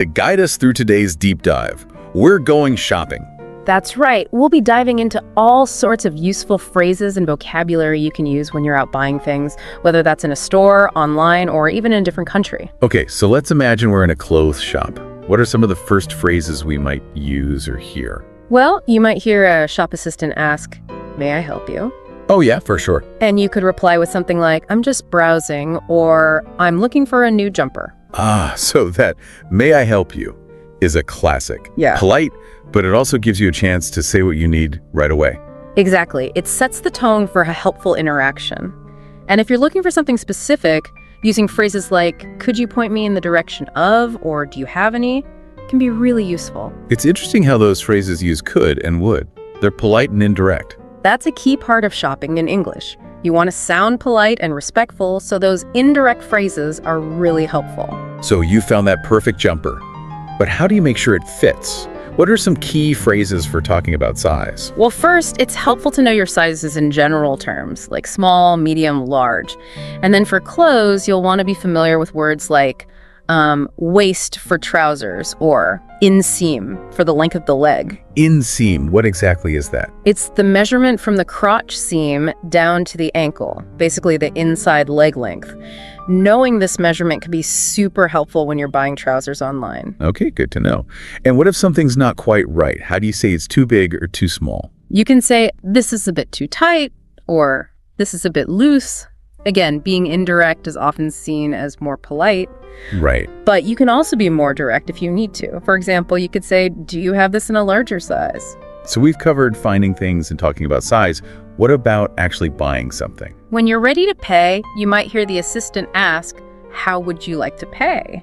To guide us through today's deep dive, we're going shopping. That's right. We'll be diving into all sorts of useful phrases and vocabulary you can use when you're out buying things, whether that's in a store, online, or even in a different country. Okay, so let's imagine we're in a clothes shop. What are some of the first phrases we might use or hear? Well, you might hear a shop assistant ask, "May I help you?" Oh yeah, for sure. And you could reply with something like, "I'm just browsing," or "I'm looking for a new jumper." So that "may I help you" is a classic. Yeah. Polite, but it also gives you a chance to say what you need right away. Exactly. It sets the tone for a helpful interaction. And if you're looking for something specific, using phrases like, "Could you point me in the direction of," or "Do you have any?" can be really useful. It's interesting how those phrases use could and would. They're polite and indirect. That's a key part of shopping in English. You want to sound polite and respectful, so those indirect phrases are really helpful. So you found that perfect jumper. But how do you make sure it fits? What are some key phrases for talking about size? Well, first, it's helpful to know your sizes in general terms, like small, medium, large. And then for clothes, you'll want to be familiar with words like waist for trousers or inseam for the length of the leg. Inseam, what exactly is that? It's the measurement from the crotch seam down to the ankle, basically the inside leg length. Knowing this measurement can be super helpful when you're buying trousers online. Okay, good to know. And what if something's not quite right? How do you say it's too big or too small? You can say, "This is a bit too tight," or "This is a bit loose." Again, being indirect is often seen as more polite. Right. But you can also be more direct if you need to. For example, you could say, "Do you have this in a larger size?" So we've covered finding things and talking about size. What about actually buying something? When you're ready to pay, you might hear the assistant ask, "How would you like to pay?"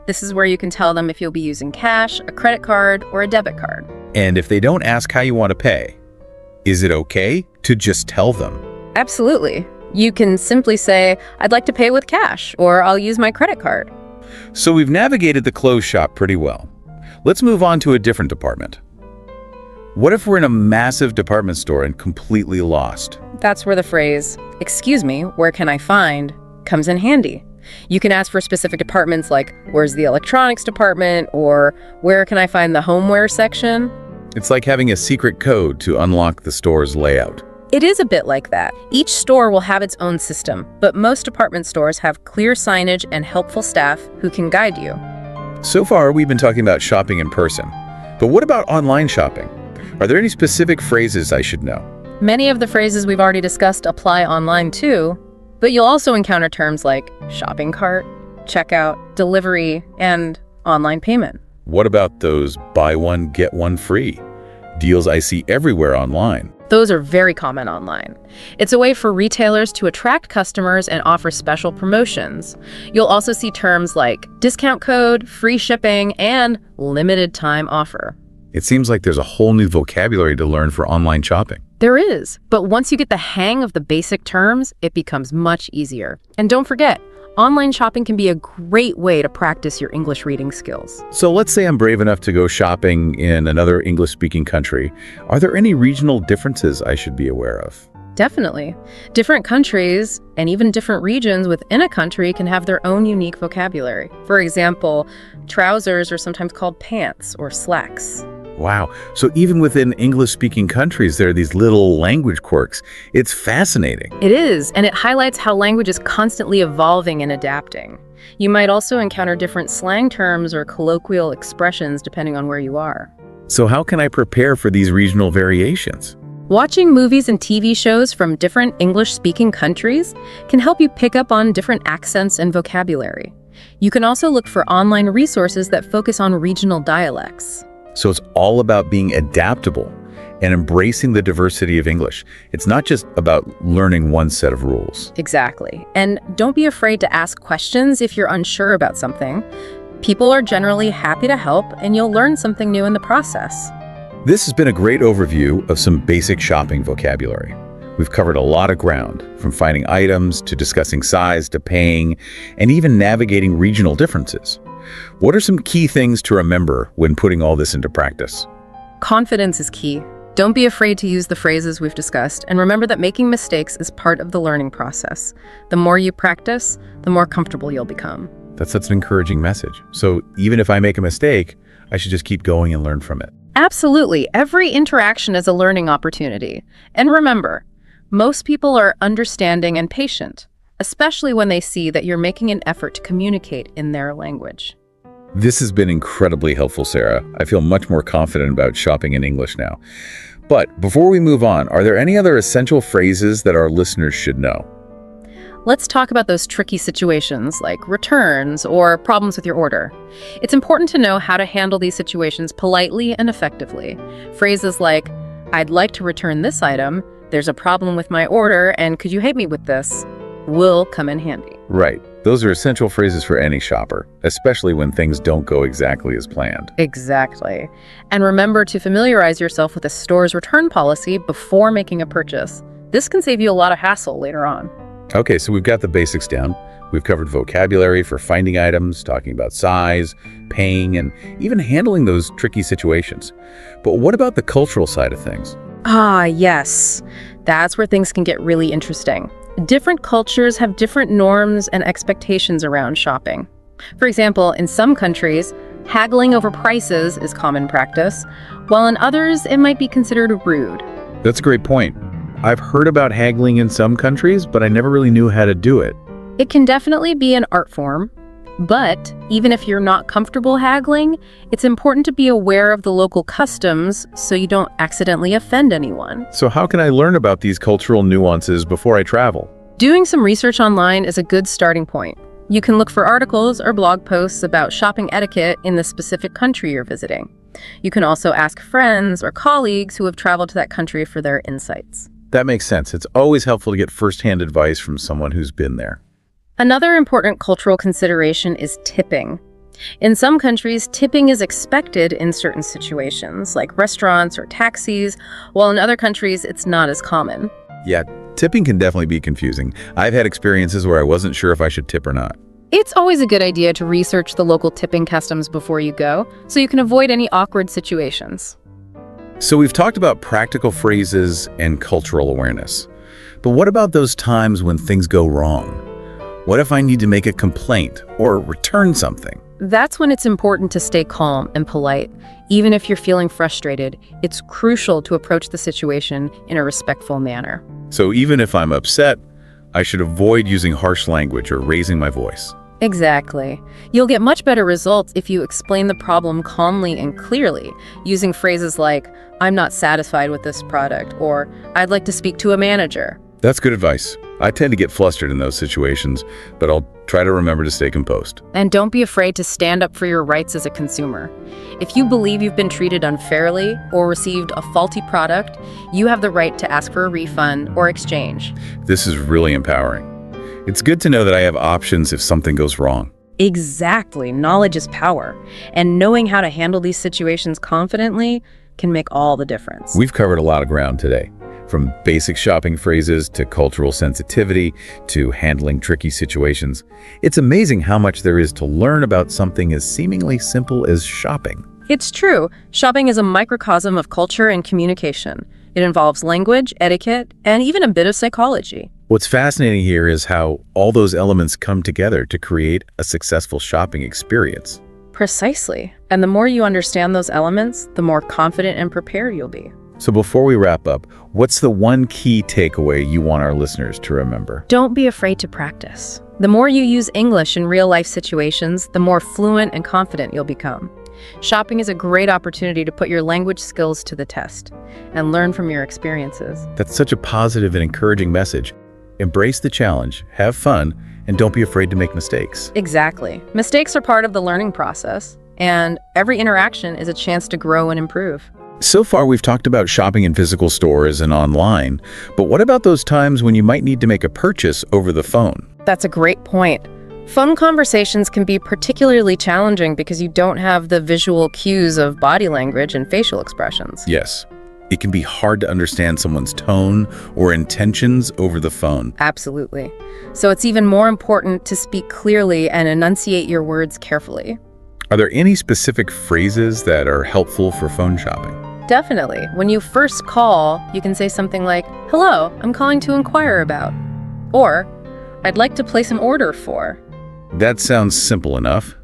This is where you can tell them if you'll be using cash, a credit card, or a debit card. And if they don't ask how you want to pay, is it okay to just tell them? Absolutely. You can simply say, "I'd like to pay with cash," or "I'll use my credit card." So we've navigated the clothes shop pretty well. Let's move on to a different department. What if we're in a massive department store and completely lost? That's where the phrase, "Excuse me, where can I find?" comes in handy. You can ask for specific departments like, "Where's the electronics department?" or "Where can I find the homeware section?" It's like having a secret code to unlock the store's layout. It is a bit like that. Each store will have its own system, but most department stores have clear signage and helpful staff who can guide you. So far, we've been talking about shopping in person. But what about online shopping? Are there any specific phrases I should know? Many of the phrases we've already discussed apply online too, but you'll also encounter terms like shopping cart, checkout, delivery, and online payment. What about those buy one, get one free deals I see everywhere online? Those are very common online. It's a way for retailers to attract customers and offer special promotions. You'll also see terms like discount code, free shipping, and limited time offer. It seems like there's a whole new vocabulary to learn for online shopping. There is, but once you get the hang of the basic terms, it becomes much easier. And don't forget, online shopping can be a great way to practice your English reading skills. So let's say I'm brave enough to go shopping in another English-speaking country. Are there any regional differences I should be aware of? Definitely. Different countries and even different regions within a country can have their own unique vocabulary. For example, trousers are sometimes called pants or slacks. Wow. So even within English-speaking countries, there are these little language quirks. It's fascinating. It is, and it highlights how language is constantly evolving and adapting. You might also encounter different slang terms or colloquial expressions depending on where you are. So how can I prepare for these regional variations? Watching movies and TV shows from different English-speaking countries can help you pick up on different accents and vocabulary. You can also look for online resources that focus on regional dialects. So it's all about being adaptable and embracing the diversity of English. It's not just about learning one set of rules. Exactly. And don't be afraid to ask questions if you're unsure about something. People are generally happy to help, and you'll learn something new in the process. This has been a great overview of some basic shopping vocabulary. We've covered a lot of ground, from finding items to discussing size to paying, and even navigating regional differences. What are some key things to remember when putting all this into practice? Confidence is key. Don't be afraid to use the phrases we've discussed, and remember that making mistakes is part of the learning process. The more you practice, the more comfortable you'll become. That's such an encouraging message. So even if I make a mistake, I should just keep going and learn from it. Absolutely. Every interaction is a learning opportunity. And remember, most people are understanding and patient, especially when they see that you're making an effort to communicate in their language. This has been incredibly helpful, Sarah. I feel much more confident about shopping in English now. But before we move on, are there any other essential phrases that our listeners should know? Let's talk about those tricky situations like returns or problems with your order. It's important to know how to handle these situations politely and effectively. Phrases like, "I'd like to return this item," "There's a problem with my order, and could you help me with this?" will come in handy. Right. Those are essential phrases for any shopper, especially when things don't go exactly as planned. Exactly. And remember to familiarize yourself with the store's return policy before making a purchase. This can save you a lot of hassle later on. Okay, so we've got the basics down. We've covered vocabulary for finding items, talking about size, paying, and even handling those tricky situations. But what about the cultural side of things? Ah, yes. That's where things can get really interesting. Different cultures have different norms and expectations around shopping. For example, in some countries, haggling over prices is common practice, while in others, it might be considered rude. That's a great point. I've heard about haggling in some countries, but I never really knew how to do it. It can definitely be an art form, but even if you're not comfortable haggling, it's important to be aware of the local customs so you don't accidentally offend anyone. So how can I learn about these cultural nuances before I travel? Doing some research online is a good starting point. You can look for articles or blog posts about shopping etiquette in the specific country you're visiting. You can also ask friends or colleagues who have traveled to that country for their insights. That makes sense. It's always helpful to get firsthand advice from someone who's been there. Another important cultural consideration is tipping. In some countries, tipping is expected in certain situations, like restaurants or taxis, while in other countries, it's not as common. Yeah, tipping can definitely be confusing. I've had experiences where I wasn't sure if I should tip or not. It's always a good idea to research the local tipping customs before you go, so you can avoid any awkward situations. So we've talked about practical phrases and cultural awareness. But what about those times when things go wrong? What if I need to make a complaint or return something? That's when it's important to stay calm and polite. Even if you're feeling frustrated, it's crucial to approach the situation in a respectful manner. So even if I'm upset, I should avoid using harsh language or raising my voice. Exactly. You'll get much better results if you explain the problem calmly and clearly, using phrases like, "I'm not satisfied with this product," or "I'd like to speak to a manager." That's good advice. I tend to get flustered in those situations, but I'll try to remember to stay composed. And don't be afraid to stand up for your rights as a consumer. If you believe you've been treated unfairly or received a faulty product, you have the right to ask for a refund or exchange. This is really empowering. It's good to know that I have options if something goes wrong. Exactly. Knowledge is power. And knowing how to handle these situations confidently can make all the difference. We've covered a lot of ground today. From basic shopping phrases to cultural sensitivity to handling tricky situations. It's amazing how much there is to learn about something as seemingly simple as shopping. It's true. Shopping is a microcosm of culture and communication. It involves language, etiquette, and even a bit of psychology. What's fascinating here is how all those elements come together to create a successful shopping experience. Precisely. And the more you understand those elements, the more confident and prepared you'll be. So before we wrap up, what's the one key takeaway you want our listeners to remember? Don't be afraid to practice. The more you use English in real-life situations, the more fluent and confident you'll become. Shopping is a great opportunity to put your language skills to the test and learn from your experiences. That's such a positive and encouraging message. Embrace the challenge, have fun, and don't be afraid to make mistakes. Exactly. Mistakes are part of the learning process, and every interaction is a chance to grow and improve. So far, we've talked about shopping in physical stores and online, but what about those times when you might need to make a purchase over the phone? That's a great point. Phone conversations can be particularly challenging because you don't have the visual cues of body language and facial expressions. Yes. It can be hard to understand someone's tone or intentions over the phone. Absolutely. So it's even more important to speak clearly and enunciate your words carefully. Are there any specific phrases that are helpful for phone shopping? Definitely. When you first call, you can say something like, "Hello, I'm calling to inquire about," or "I'd like to place an order for." That sounds simple enough.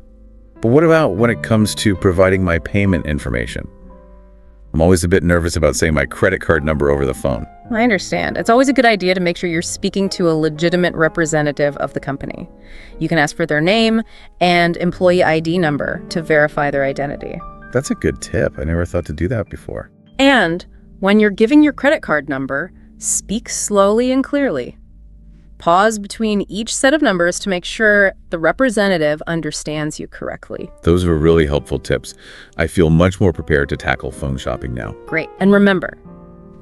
But what about when it comes to providing my payment information? I'm always a bit nervous about saying my credit card number over the phone. I understand. It's always a good idea to make sure you're speaking to a legitimate representative of the company. You can ask for their name and employee ID number to verify their identity. That's a good tip. I never thought to do that before. And when you're giving your credit card number, speak slowly and clearly. Pause between each set of numbers to make sure the representative understands you correctly. Those were really helpful tips. I feel much more prepared to tackle phone shopping now. Great. And remember,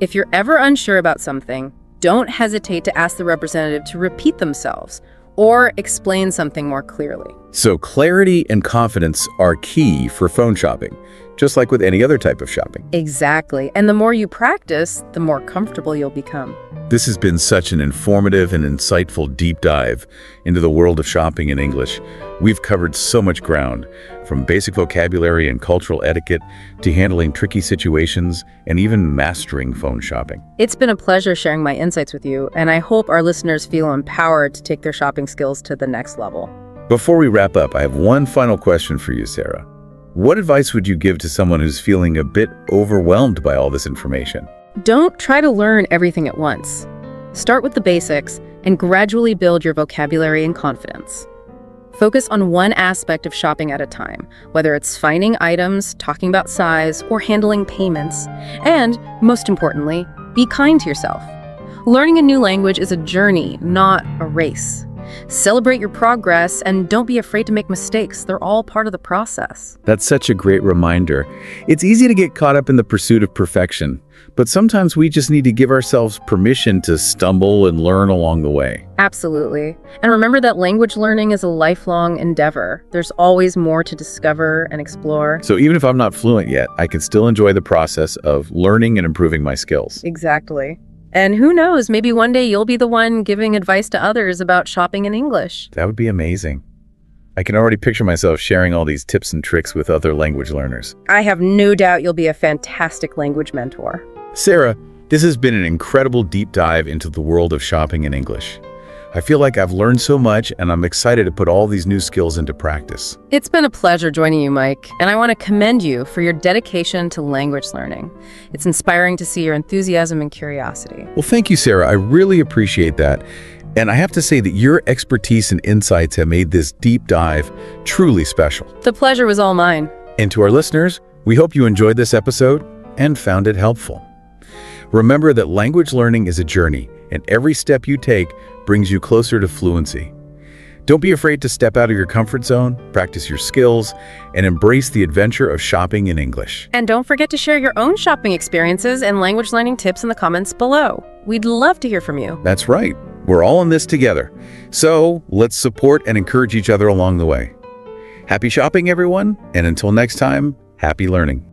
if you're ever unsure about something, don't hesitate to ask the representative to repeat themselves or explain something more clearly. So clarity and confidence are key for phone shopping, just like with any other type of shopping. Exactly. And the more you practice, the more comfortable you'll become. This has been such an informative and insightful deep dive into the world of shopping in English. We've covered so much ground, from basic vocabulary and cultural etiquette to handling tricky situations and even mastering phone shopping. It's been a pleasure sharing my insights with you, and I hope our listeners feel empowered to take their shopping skills to the next level. Before we wrap up, I have one final question for you, Sarah. What advice would you give to someone who's feeling a bit overwhelmed by all this information? Don't try to learn everything at once. Start with the basics and gradually build your vocabulary and confidence. Focus on one aspect of shopping at a time, whether it's finding items, talking about size, or handling payments. And, most importantly, be kind to yourself. Learning a new language is a journey, not a race. Celebrate your progress and don't be afraid to make mistakes. They're all part of the process. That's such a great reminder. It's easy to get caught up in the pursuit of perfection, but sometimes we just need to give ourselves permission to stumble and learn along the way. Absolutely. And remember that language learning is a lifelong endeavor. There's always more to discover and explore. So even if I'm not fluent yet, I can still enjoy the process of learning and improving my skills. Exactly. And who knows, maybe one day you'll be the one giving advice to others about shopping in English. That would be amazing. I can already picture myself sharing all these tips and tricks with other language learners. I have no doubt you'll be a fantastic language mentor. Sarah, this has been an incredible deep dive into the world of shopping in English. I feel like I've learned so much, and I'm excited to put all these new skills into practice. It's been a pleasure joining you, Mike, and I want to commend you for your dedication to language learning. It's inspiring to see your enthusiasm and curiosity. Well, thank you, Sarah. I really appreciate that. And I have to say that your expertise and insights have made this deep dive truly special. The pleasure was all mine. And to our listeners, we hope you enjoyed this episode and found it helpful. Remember that language learning is a journey, and every step you take brings you closer to fluency. Don't be afraid to step out of your comfort zone, practice your skills, and embrace the adventure of shopping in English. And don't forget to share your own shopping experiences and language learning tips in the comments below. We'd love to hear from you. That's right. We're all in this together. So let's support and encourage each other along the way. Happy shopping, everyone, and until next time, happy learning.